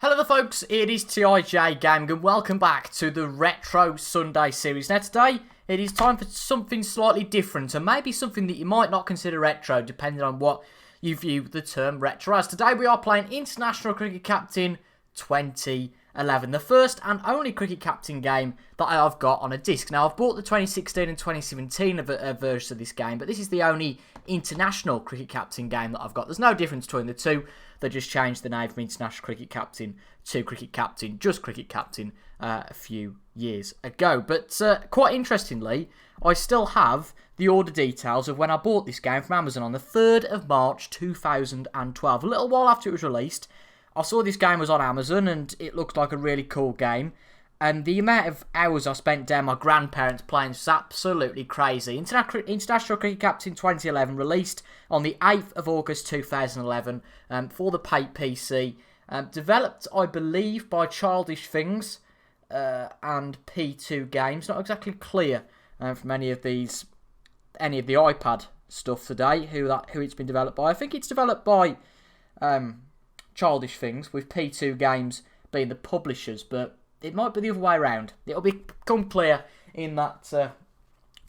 Hello there folks, it is TIJ Gaming and welcome back to the Retro Sunday series. Now today, it is time for something slightly different and maybe something that you might not consider retro depending on what you view the term retro as. Today we are playing International Cricket Captain 2011, the first and only Cricket Captain game that I have got on a disc. Now I've bought the 2016 and 2017 versions of this game, but this is the only International Cricket Captain game that I've got. There's no difference between the two. They just changed the name from International Cricket Captain to Cricket Captain, just Cricket Captain, a few years ago. But quite interestingly, I still have the order details of when I bought this game from Amazon on the 3rd of March 2012. A little while after it was released, I saw this game was on Amazon and it looked like a really cool game. And the amount of hours I spent down my grandparents playing was absolutely crazy. International Cricket Captain 2011 released on the 8th of August 2011 for the paid PC. Developed, I believe, by Childish Things and P2 Games. Not exactly clear from any of the iPad stuff today who it's been developed by. I think it's developed by Childish Things, with P2 Games being the publishers, but it might be the other way around. It'll become clear in that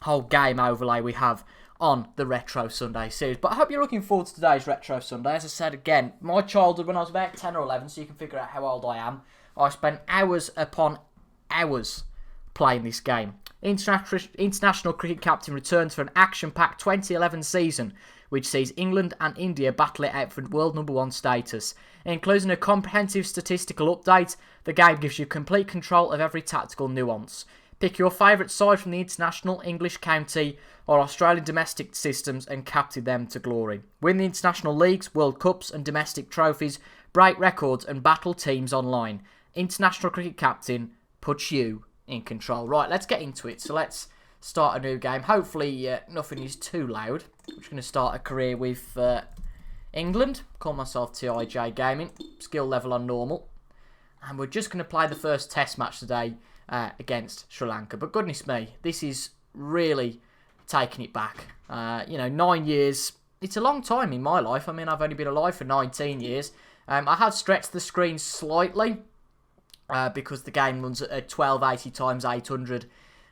whole game overlay we have on the Retro Sunday series. But I hope you're looking forward to today's Retro Sunday. As I said again, my childhood when I was about 10 or 11, so you can figure out how old I am, I spent hours upon hours playing this game. International Cricket Captain returns for an action-packed 2011 season, which sees England and India battle it out for world #1 status. Including a comprehensive statistical update, the game gives you complete control of every tactical nuance. Pick your favourite side from the international, English county or Australian domestic systems and captain them to glory. Win the international leagues, World Cups and domestic trophies, break records and battle teams online. International Cricket Captain puts you in control. Right, let's get into it. So let's start a new game. Hopefully nothing is too loud. I'm just going to start a career with England. Call myself TIJ Gaming. Skill level on normal. And we're just going to play the first test match today against Sri Lanka. But goodness me, this is really taking it back. 9 years. It's a long time in my life. I mean, I've only been alive for 19 years. I have stretched the screen slightly because the game runs at a 1280 x 800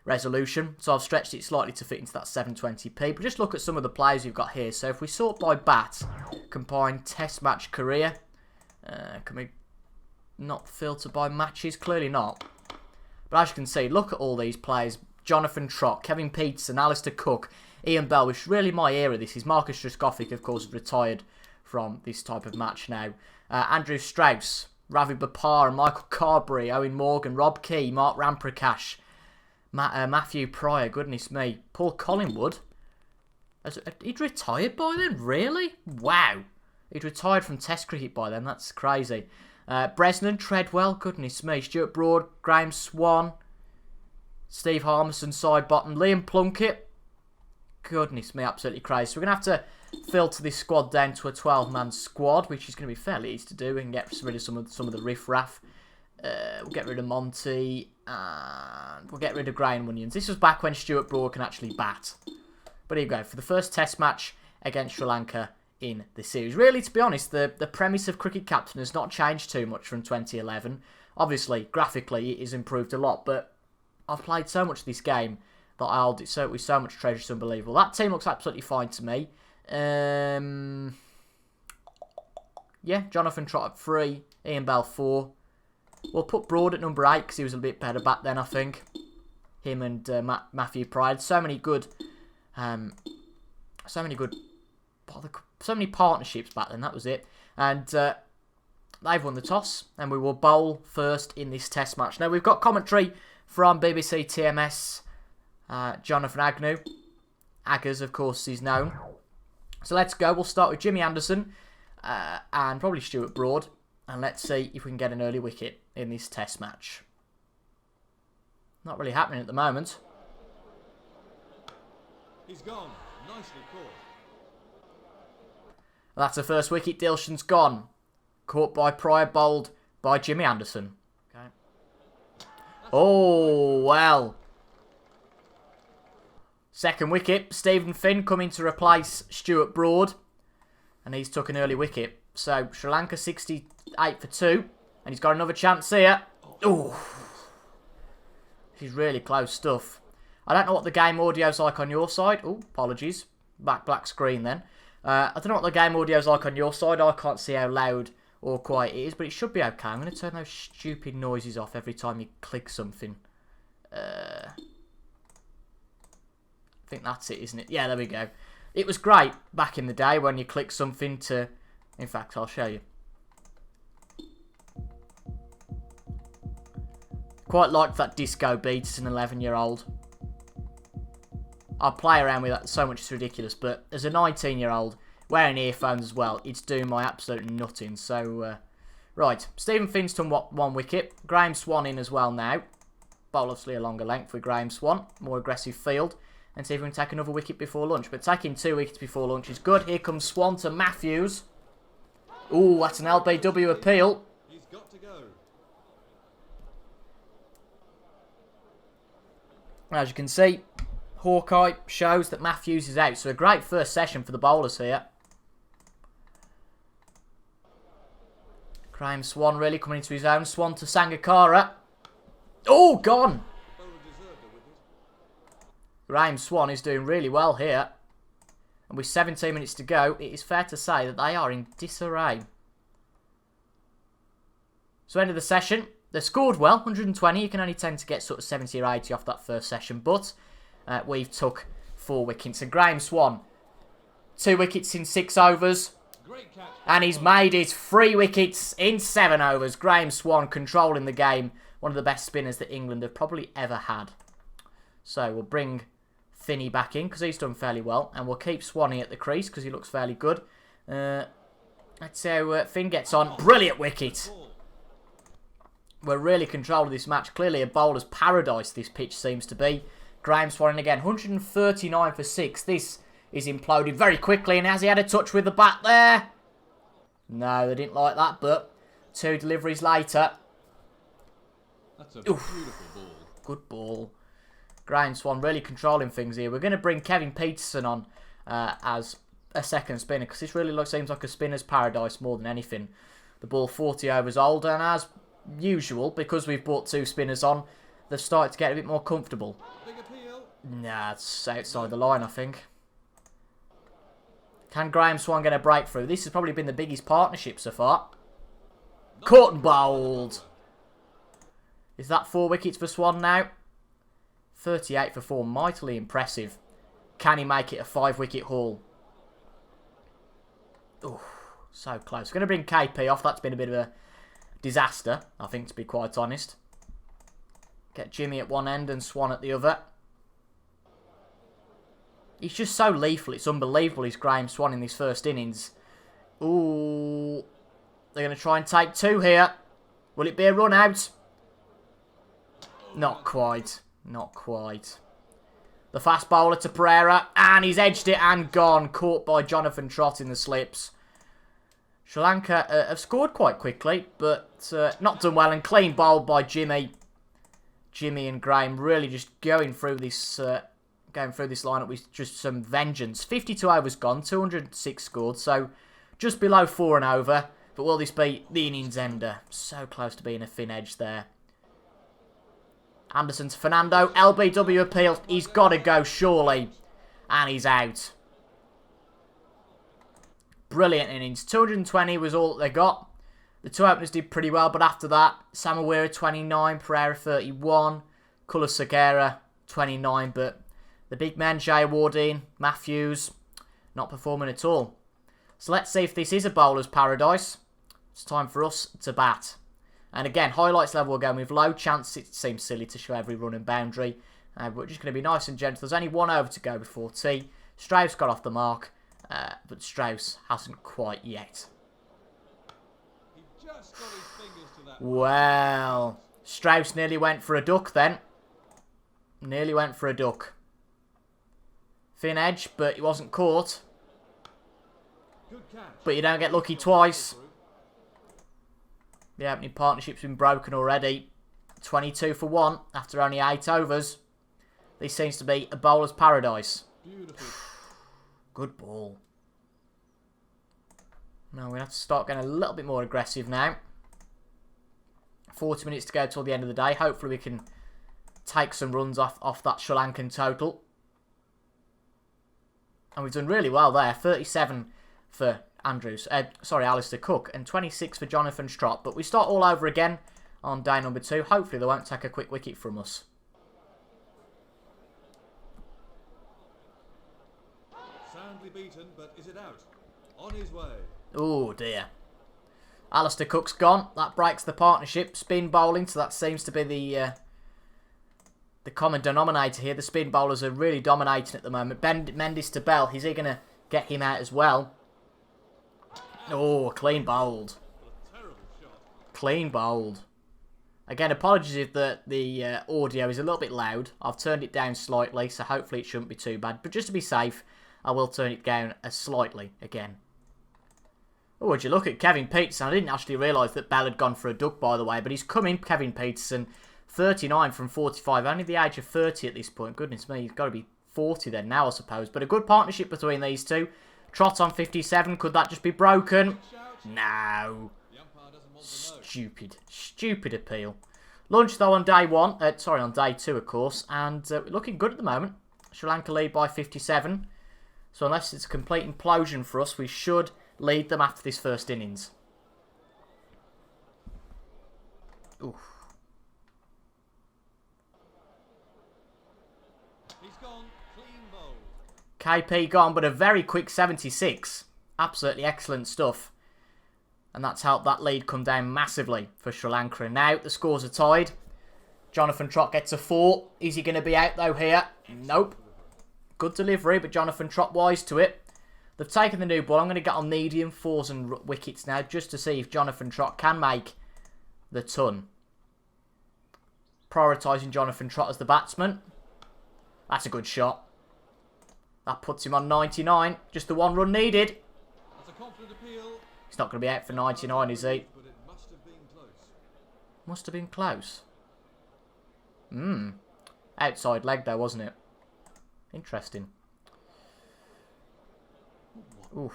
resolution. So I've stretched it slightly to fit into that 720p. But just look at some of the players we've got here. So if we sort by bat, combine test match career, can we not filter by matches? Clearly not. But as you can see, look at all these players. Jonathan Trott, Kevin Peterson, Alistair Cook, Ian Bell, which is really my era. This is Marcus Trescothick, of course, retired from this type of match now. Andrew Strauss, Ravi Bapar, Michael Carberry, Owen Morgan, Rob Key, Mark Ramprakash, Matthew Pryor, goodness me. Paul Collingwood. He'd retired by then? Really? Wow. He'd retired from Test cricket by then. That's crazy. Bresnan, Treadwell, goodness me. Stuart Broad, Graham Swan, Steve Harmison, side bottom. Liam Plunkett. Goodness me, absolutely crazy. So we're going to have to filter this squad down to a 12-man squad, which is going to be fairly easy to do. We can get rid of some of the riff-raff. We'll get rid of Monty, and we'll get rid of Graham Onions. This was back when Stuart Broad can actually bat. But here you go, for the first test match against Sri Lanka in the series. Really, to be honest, the premise of Cricket Captain has not changed too much from 2011. Obviously, graphically, it has improved a lot, but I've played so much of this game that I hold it with so much treasure, it's unbelievable. That team looks absolutely fine to me. Yeah, Jonathan Trott at 3, Ian Bell 4. We'll put Broad at number 8 because he was a bit better back then, I think. Him and Matthew Pride. So many partnerships back then. That was it. And they've won the toss, and we will bowl first in this test match. Now we've got commentary from BBC TMS. Jonathan Agnew. Aggers, of course, is known. So let's go. We'll start with Jimmy Anderson and probably Stuart Broad. And let's see if we can get an early wicket in this test match. Not really happening at the moment. He's gone. Nicely caught. That's the first wicket. Dilshan's gone. Caught by Pryor, bowled by Jimmy Anderson. Okay. Oh, well. Second wicket. Stephen Finn coming to replace Stuart Broad. And he's took an early wicket. So Sri Lanka 68 for 2. And he's got another chance here. Ooh. This is really close stuff. I don't know what the game audio's like on your side. Oh, apologies. Black screen then. I don't know what the game audio's like on your side. I can't see how loud or quiet it is, but it should be okay. I'm going to turn those stupid noises off every time you click something. I think that's it, isn't it? Yeah, there we go. It was great back in the day when you click something to... In fact, I'll show you. Quite like that disco beat as an 11-year-old. I play around with that so much it's ridiculous, but as a 19-year-old, wearing earphones as well, it's doing my absolute nutting. So, right, Stephen Finston, 1 wicket. Graham Swan in as well now. Bowl obviously a longer length with Graham Swan. More aggressive field. And see if we can take another wicket before lunch. But taking 2 wickets before lunch is good. Here comes Swan to Matthews. Ooh, that's an LBW appeal. He's got to go. As you can see, Hawkeye shows that Matthews is out. So a great first session for the bowlers here. Graham Swan really coming into his own. Swan to Sangakkara. Oh, gone. Graham Swan is doing really well here. And with 17 minutes to go, it is fair to say that they are in disarray. So end of the session. They scored well, 120. You can only tend to get sort of 70 or 80 off that first session. But we've took 4 wickets. And Graham Swan, 2 wickets in 6 overs. And he's made it 3 wickets in 7 overs. Graham Swan controlling the game. One of the best spinners that England have probably ever had. So we'll bring Finney back in because he's done fairly well. And we'll keep Swanee at the crease because he looks fairly good. Let's see how Finn gets on. Brilliant wicket. We're really controlling this match. Clearly a bowler's paradise this pitch seems to be. Graham Swan again. 139 for 6. This is imploded very quickly. And has he had a touch with the bat there? No, they didn't like that. But 2 deliveries later. That's a beautiful ball. Good ball. Graham Swan really controlling things here. We're going to bring Kevin Peterson on as a second spinner because this really seems like a spinner's paradise more than anything. The ball 40 overs old, and as usual, because we've brought 2 spinners on, they've started to get a bit more comfortable. Big appeal. Nah, it's outside the line, I think. Can Graham Swan get a breakthrough? This has probably been the biggest partnership so far. Caught and bowled. Is that 4 wickets for Swan now? 38 for 4, mightily impressive. Can he make it a 5-wicket haul? Oh, so close. We're going to bring KP off. That's been a bit of a disaster, I think, to be quite honest. Get Jimmy at one end and Swan at the other. He's just so lethal. It's unbelievable, he's Graham Swan in this first innings. Ooh. They're going to try and take 2 here. Will it be a run out? Not quite. Not quite. The fast bowler to Pereira. And he's edged it and gone. Caught by Jonathan Trott in the slips. Sri Lanka have scored quite quickly. But not done well. And clean bowled by Jimmy. Jimmy and Graham really just going through this lineup with just some vengeance. 52 overs gone. 206 scored. So just below 4 and over. But will this be the innings ender? So close to being a thin edge there. Anderson to Fernando. LBW appeal. He's got to go, surely. And he's out. Brilliant innings. 220 was all that they got. The 2 openers did pretty well, but after that, Samawira 29, Pereira 31, Kulasagera 29, but the big men, Jay Wardine, Matthews, not performing at all. So let's see if this is a bowler's paradise. It's time for us to bat. And again, highlights level again with low chance. It seems silly to show every run and boundary. We're just going to be nice and gentle. There's only 1 over to go before tea. Strauss got off the mark, but Strauss hasn't quite yet. He just got his fingers to that. Well, Strauss nearly went for a duck then. Nearly went for a duck. Thin edge, but he wasn't caught. Good catch. But you don't get lucky twice. The opening partnership's been broken already. 22 for 1 after only 8 overs. This seems to be a bowler's paradise. Beautiful. Good ball. Now we have to start getting a little bit more aggressive now. 40 minutes to go till the end of the day. Hopefully we can take some runs off that Sri Lankan total. And we've done really well there. 37 for Alistair Cook. And 26 for Jonathan Trott. But we start all over again on day number 2. Hopefully they won't take a quick wicket from us. Soundly beaten, but is it out? On his way. Oh dear. Alistair Cook's gone. That breaks the partnership. Spin bowling, so that seems to be the common denominator here. The spin bowlers are really dominating at the moment. Mendes to Bell. Is he going to get him out as well? Oh, clean bowled. Clean bowled. Again, apologies if the audio is a little bit loud. I've turned it down slightly, so hopefully it shouldn't be too bad. But just to be safe, I will turn it down slightly again. Oh, would you look at Kevin Peterson? I didn't actually realise that Bell had gone for a duck, by the way. But he's come in, Kevin Peterson, 39 from 45. Only the age of 30 at this point. Goodness me, he's got to be 40 then now, I suppose. But a good partnership between these two. Trot on 57. Could that just be broken? No. Stupid appeal. Lunch, though, on day 1. On day 2, of course. And looking good at the moment. Sri Lanka lead by 57. So unless it's a complete implosion for us, we should lead them after this first innings. Oof. He's gone, clean bowled. KP gone, but a very quick 76. Absolutely excellent stuff. And that's helped that lead come down massively for Sri Lanka. And now the scores are tied. Jonathan Trott gets a 4. Is he going to be out though here? Nope. Good delivery, but Jonathan Trott wise to it. They've taken the new ball. I'm going to get on medium 4s and wickets now just to see if Jonathan Trott can make the ton. Prioritising Jonathan Trott as the batsman. That's a good shot. That puts him on 99. Just the 1 run needed. That's a confident appeal. He's not going to be out for 99, is he? But it must have been close. Must have been close. Outside leg though, wasn't it? Interesting. Oof.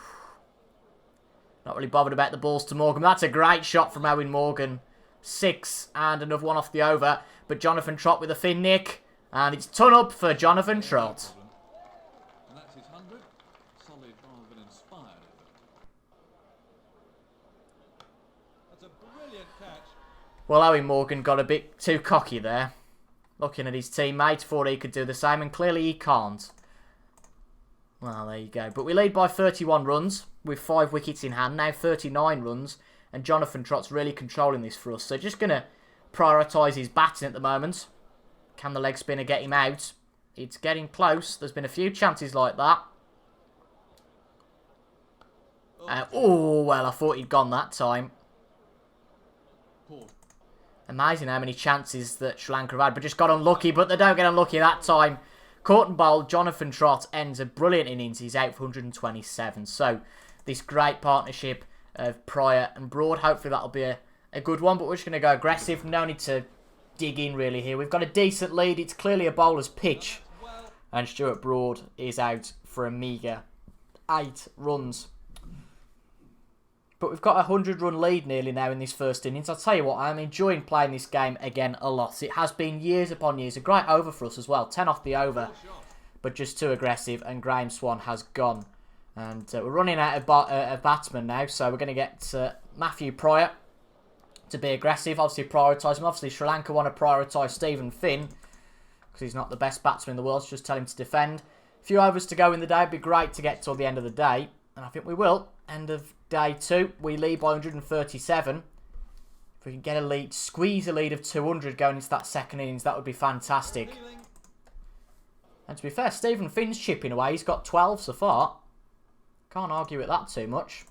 Not really bothered about the balls to Morgan. That's a great shot from Owen Morgan. 6 and another one off the over. But Jonathan Trott with a fin nick. And it's ton up for Jonathan Trott. And that's his 100. Solid rather than inspired. That's a brilliant catch. Well, Owen Morgan got a bit too cocky there. Looking at his teammates, thought he could do the same, and clearly he can't. Well, there you go. But we lead by 31 runs, with 5 wickets in hand. Now 39 runs, and Jonathan Trott's really controlling this for us. So just going to prioritise his batting at the moment. Can the leg spinner get him out? It's getting close. There's been a few chances like that. Oh, well, I thought he'd gone that time. Amazing how many chances that Sri Lanka have had, but just got unlucky. But they don't get unlucky that time. Caught and bowled. Jonathan Trott ends a brilliant innings. He's out for 127. So this great partnership of Pryor and Broad. Hopefully that'll be a good one. But we're just going to go aggressive. No need to dig in really here. We've got a decent lead. It's clearly a bowler's pitch. And Stuart Broad is out for a meagre 8 runs. But we've got a 100-run lead nearly now in this first innings. I'll tell you what, I'm enjoying playing this game again a lot. It has been years upon years. A great over for us as well. 10 off the over, but just too aggressive. And Graham Swan has gone. And we're running out of batsmen now. So we're going to get Matthew Pryor to be aggressive. Obviously prioritise him. Obviously Sri Lanka want to prioritise Stephen Finn, because he's not the best batsman in the world. So just tell him to defend. A few overs to go in the day. It'd be great to get till the end of the day. And I think we will. End of day 2. We lead by 137. If we can get a lead, squeeze a lead of 200 going into that second innings, that would be fantastic. And to be fair, Stephen Finn's chipping away. He's got 12 so far. Can't argue with that too much.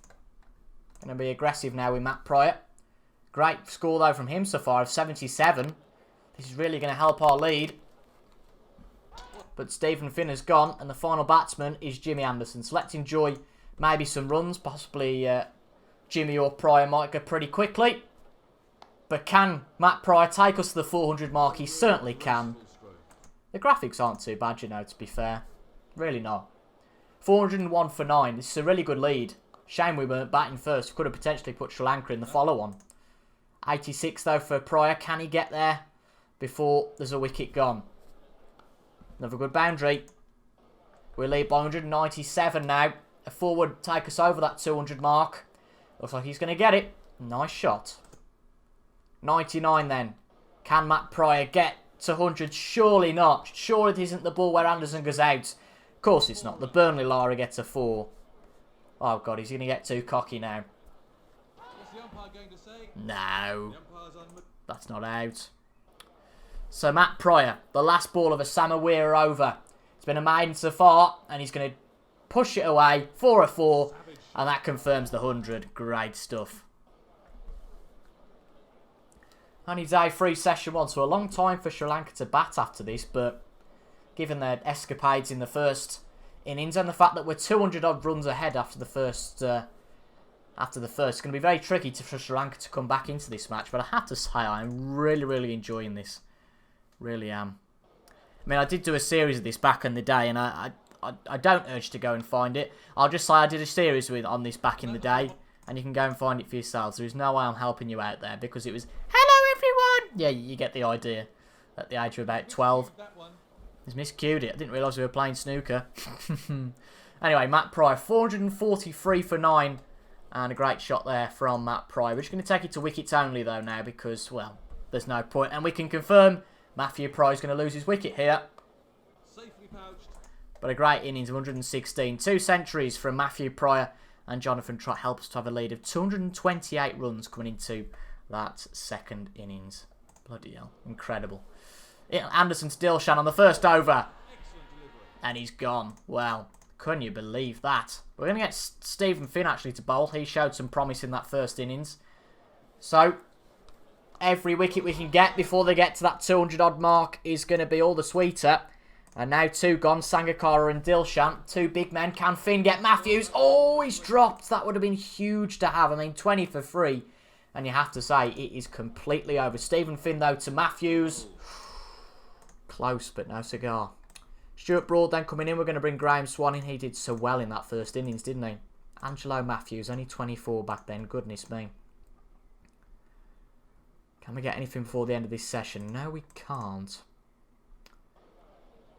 Going to be aggressive now with Matt Pryor. Great score though from him so far of 77. This is really going to help our lead. But Stephen Finn has gone, and the final batsman is Jimmy Anderson. So let's enjoy maybe some runs. Possibly Jimmy or Pryor might go pretty quickly. But can Matt Pryor take us to the 400 mark? He certainly can. The graphics aren't too bad, you know, to be fair. Really not. 401 for 9. This is a really good lead. Shame we weren't batting first. We could have potentially put Sri Lanka in the follow-on. 86 though for Pryor. Can he get there before there's a wicket gone? Another good boundary. We lead by 197 now. A forward take us over that 200 mark. Looks like he's going to get it. Nice shot. 99 then. Can Matt Pryor get to 100? Surely not. Surely it isn't the ball where Anderson goes out. Of course it's not. The Burnley Lara gets a 4. Oh God, he's going to get too cocky now. What's the umpire going to say? No. The umpire's on. That's not out. So Matt Pryor, the last ball of a Samawira over. It's been a maiden so far, and he's going to push it away for a 4, and that confirms the 100. Great stuff. Only day 3, session 1, so a long time for Sri Lanka to bat after this, but given their escapades in the first innings and the fact that we're 200 odd runs ahead after the first, it's going to be very tricky for Sri Lanka to come back into this match. But I have to say, I'm really enjoying this. Really am. I mean, I did do a series of this back in the day, and I don't urge to go and find it. I'll just say I did a series on this back in the day, and you can go and find it for yourselves. There is no way I'm helping you out there, because it was, hello everyone! Yeah, you get the idea. At the age of about 12. He's miscued it. I didn't realise we were playing snooker. Anyway, Matt Pryor, 443 for 9. And a great shot there from Matt Pryor. We're just going to take it to wickets only, though, now, because, well, there's no point. And we can confirm Matthew Pryor's going to lose his wicket here. Safely pouched. But a great innings of 116. 2 centuries from Matthew Pryor and Jonathan Trott help us to have a lead of 228 runs coming into that second innings. Bloody hell. Incredible. Anderson Dilshan on the first over. And he's gone. Well, couldn't you believe that? We're going to get Stephen Finn actually to bowl. He showed some promise in that first innings. So, every wicket we can get before they get to that 200 odd mark is going to be all the sweeter. And now 2 gone, Sangakkara and Dilshan. 2 big men. Can Finn get Matthews? Oh, he's dropped. That would have been huge to have. I mean, 20 for 3. And you have to say, it is completely over. Stephen Finn, though, to Matthews. Close, but no cigar. Stuart Broad then coming in. We're going to bring Graham Swan in. He did so well in that first innings, didn't he? Angelo Matthews, only 24 back then. Goodness me. Can we get anything before the end of this session? No, we can't.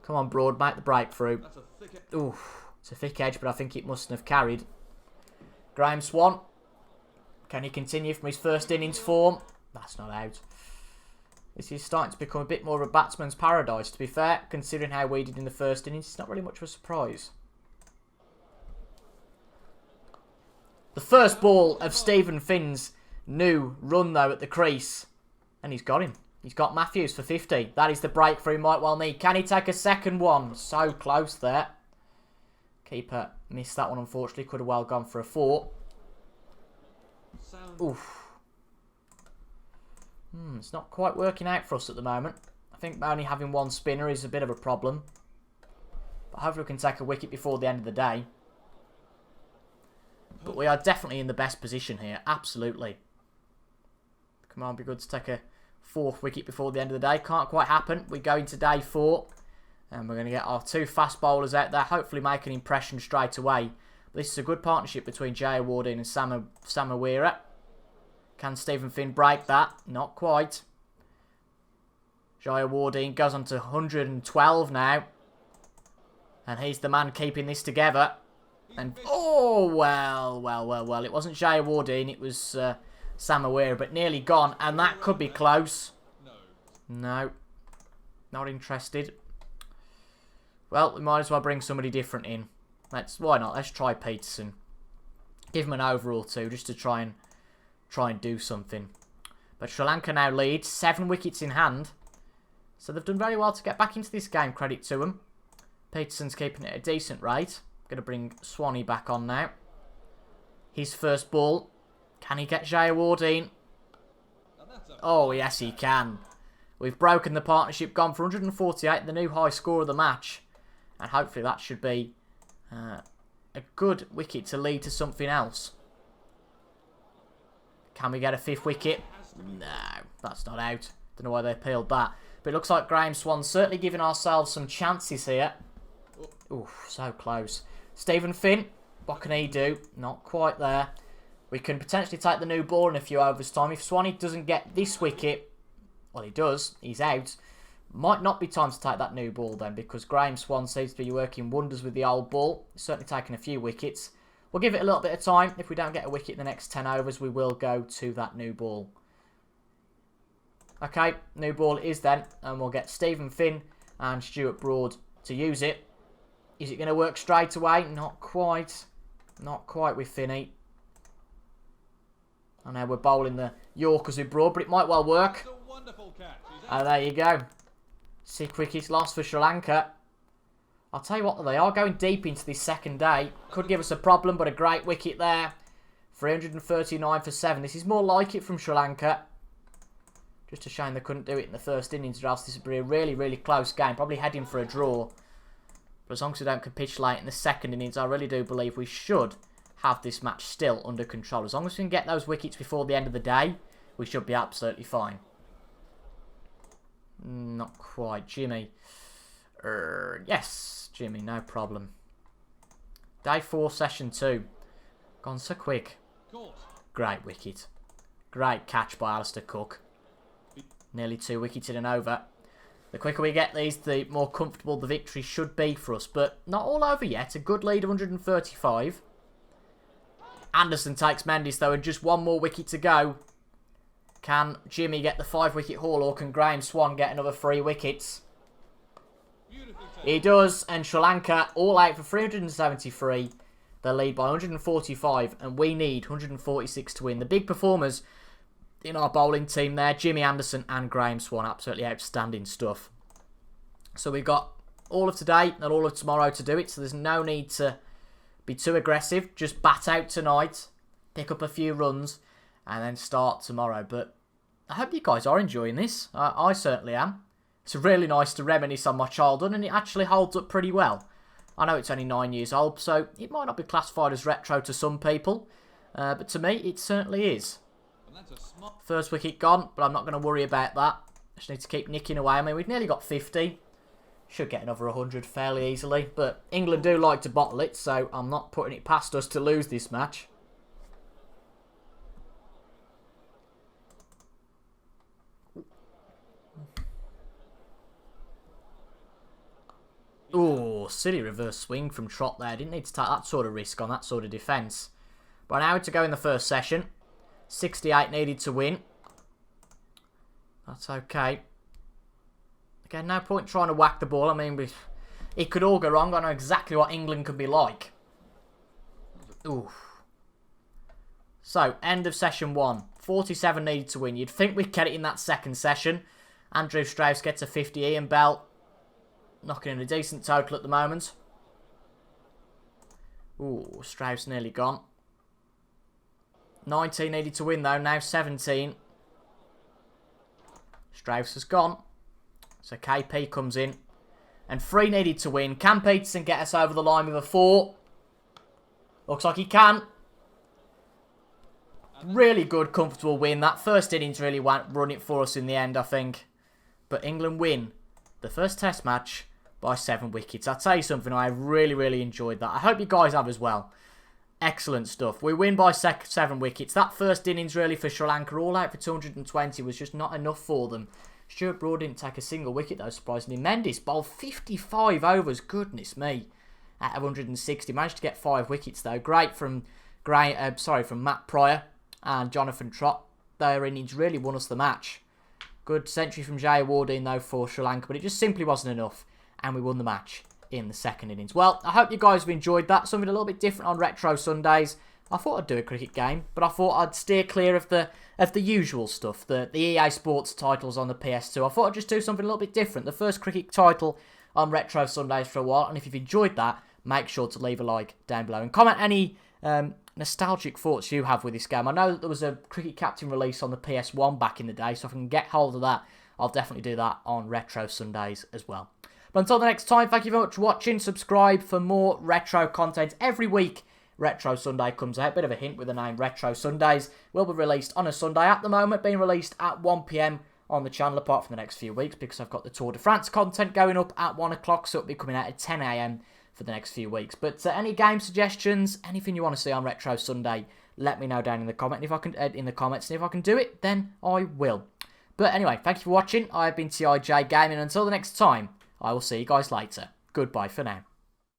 Come on, Broad, make the breakthrough. Oof, it's a thick edge, but I think it mustn't have carried. Graham Swan. Can he continue from his first innings form? That's not out. This is starting to become a bit more of a batsman's paradise, to be fair. Considering how we did in the first innings, it's not really much of a surprise. The first ball of Stephen Finn's new run, though, at the crease. And he's got him. He's got Matthews for 50. That is the breakthrough he might well need. Can he take a second one? So close there. Keeper missed that one, unfortunately. Could have well gone for a 4. Oof. It's not quite working out for us at the moment. I think only having 1 spinner is a bit of a problem. But hopefully we can take a wicket before the end of the day. But we are definitely in the best position here. Absolutely. Come on, be good to take a 4th wicket before the end of the day. Can't quite happen. We go into day 4. And we're going to get our 2 fast bowlers out there. Hopefully make an impression straight away. But this is a good partnership between Jaya Wardine and Samawira. Can Stephen Finn break that? Not quite. Jaya Wardine goes on to 112 now. And he's the man keeping this together. And, oh, well. It wasn't Jaya Wardine, it was Samawira, but nearly gone. And that could be close. No. Not interested. Well, we might as well bring somebody different in. Why not? Let's try Peterson. Give him an over or 2 just to try and do something. But Sri Lanka now lead, 7 wickets in hand. So they've done very well to get back into this game, credit to them. Peterson's keeping it at a decent rate. Going to bring Swanee back on now. His first ball. Can he get Jaya Wardine? Oh, yes, he can. We've broken the partnership, gone for 148, the new high score of the match. And hopefully that should be a good wicket to lead to something else. Can we get a 5th wicket? No, that's not out. Don't know why they appealed that. But it looks like Graham Swan's certainly giving ourselves some chances here. Oof, so close. Stephen Finn, what can he do? Not quite there. we can potentially take the new ball in a few overs' time. If Swanee doesn't get this wicket, well, he does, he's out. Might not be time to take that new ball then, because Graham Swan seems to be working wonders with the old ball. He's certainly taken a few wickets. We'll give it a little bit of time. If we don't get a wicket in the next 10 overs, we will go to that new ball. Okay, new ball it is then, and we'll get Stephen Finn and Stuart Broad to use it. Is it going to work straight away? Not quite. Not quite with Finney. I know we're bowling the Yorkers with Broad, but it might well work. And there you go. 6 wickets lost for Sri Lanka. I'll tell you what, they are going deep into this second day. Could give us a problem, but a great wicket there. 339 for 7. This is more like it from Sri Lanka. Just a shame they couldn't do it in the first innings, or else this would be a really, really close game. Probably heading for a draw. But as long as we don't capitulate in the second innings, I really do believe we should have this match still under control. As long as we can get those wickets before the end of the day, we should be absolutely fine. Not quite. Jimmy. Yes, Jimmy, no problem. Day 4, session 2. Gone so quick. Great wicket. Great catch by Alistair Cook. Nearly 2 wickets in an over. The quicker we get these, the more comfortable the victory should be for us. But not all over yet. A good lead of 135. Anderson takes Mendes though, and just 1 more wicket to go. Can Jimmy get the 5-wicket haul, or can Graham Swan get another 3 wickets? He does, and Sri Lanka all out for 373. They lead by 145, and we need 146 to win. The big performers in our bowling team there, Jimmy Anderson and Graham Swan, absolutely outstanding stuff. So we've got all of today and all of tomorrow to do it, so there's no need to be too aggressive. Just bat out tonight, pick up a few runs, and then start tomorrow. But I hope you guys are enjoying this. I certainly am. It's really nice to reminisce on my childhood, and it actually holds up pretty well. I know it's only 9 years old, so it might not be classified as retro to some people, but to me it certainly is. First wicket gone, but I'm not going to worry about that. Just need to keep nicking away. I mean, we've nearly got 50. Should get another 100 fairly easily, but England do like to bottle it, so I'm not putting it past us to lose this match. Oh, silly reverse swing from Trott there. Didn't need to take that sort of risk on that sort of defence. But an hour to go in the first session. 68 needed to win. That's okay. Again, no point trying to whack the ball. I mean, it could all go wrong. I know exactly what England could be like. Ooh. So, end of session 1. 47 needed to win. You'd think we'd get it in that second session. Andrew Strauss gets a 50. Ian Bell knocking in a decent total at the moment. Ooh, Strauss nearly gone. 19 needed to win though, now 17. Strauss has gone. So KP comes in. And 3 needed to win. Can Peterson get us over the line with a 4? Looks like he can. Really good, comfortable win. That first innings really went run it for us in the end, I think. But England win the first test match by 7 wickets. I'll tell you something, I really, really enjoyed that. I hope you guys have as well. Excellent stuff. We win by 7 wickets. That first innings really for Sri Lanka, all out for 220, was just not enough for them. Stuart Broad didn't take a single wicket though, surprisingly. Mendes bowled 55 overs, goodness me, out of 160. Managed to get 5 wickets though. Great from Matt Pryor and Jonathan Trott. Their innings really won us the match. Good century from Jay Wardine though for Sri Lanka, but it just simply wasn't enough, and we won the match in the second innings. Well, I hope you guys have enjoyed that. Something a little bit different on Retro Sundays. I thought I'd do a cricket game, but I thought I'd steer clear of the usual stuff, the EA Sports titles on the PS2. I thought I'd just do something a little bit different. The first cricket title on Retro Sundays for a while, and if you've enjoyed that, make sure to leave a like down below and comment any nostalgic thoughts you have with this game. I know that there was a Cricket Captain release on the PS1 back in the day, so if I can get hold of that, I'll definitely do that on Retro Sundays as well. But until the next time, thank you very much for watching. Subscribe for more retro content. Every week, Retro Sunday comes out. Bit of a hint with the name Retro Sundays. Will be released on a Sunday. At the moment, being released at 1 PM on the channel, apart from the next few weeks, because I've got the Tour de France content going up at 1 o'clock, so it'll be coming out at 10 AM for the next few weeks. But any game suggestions, anything you want to see on Retro Sunday, let me know down in the comment. If I can in the comments, and if I can do it, then I will. But anyway, thank you for watching. I've been TIJ Gaming. Until the next time, I will see you guys later. Goodbye for now.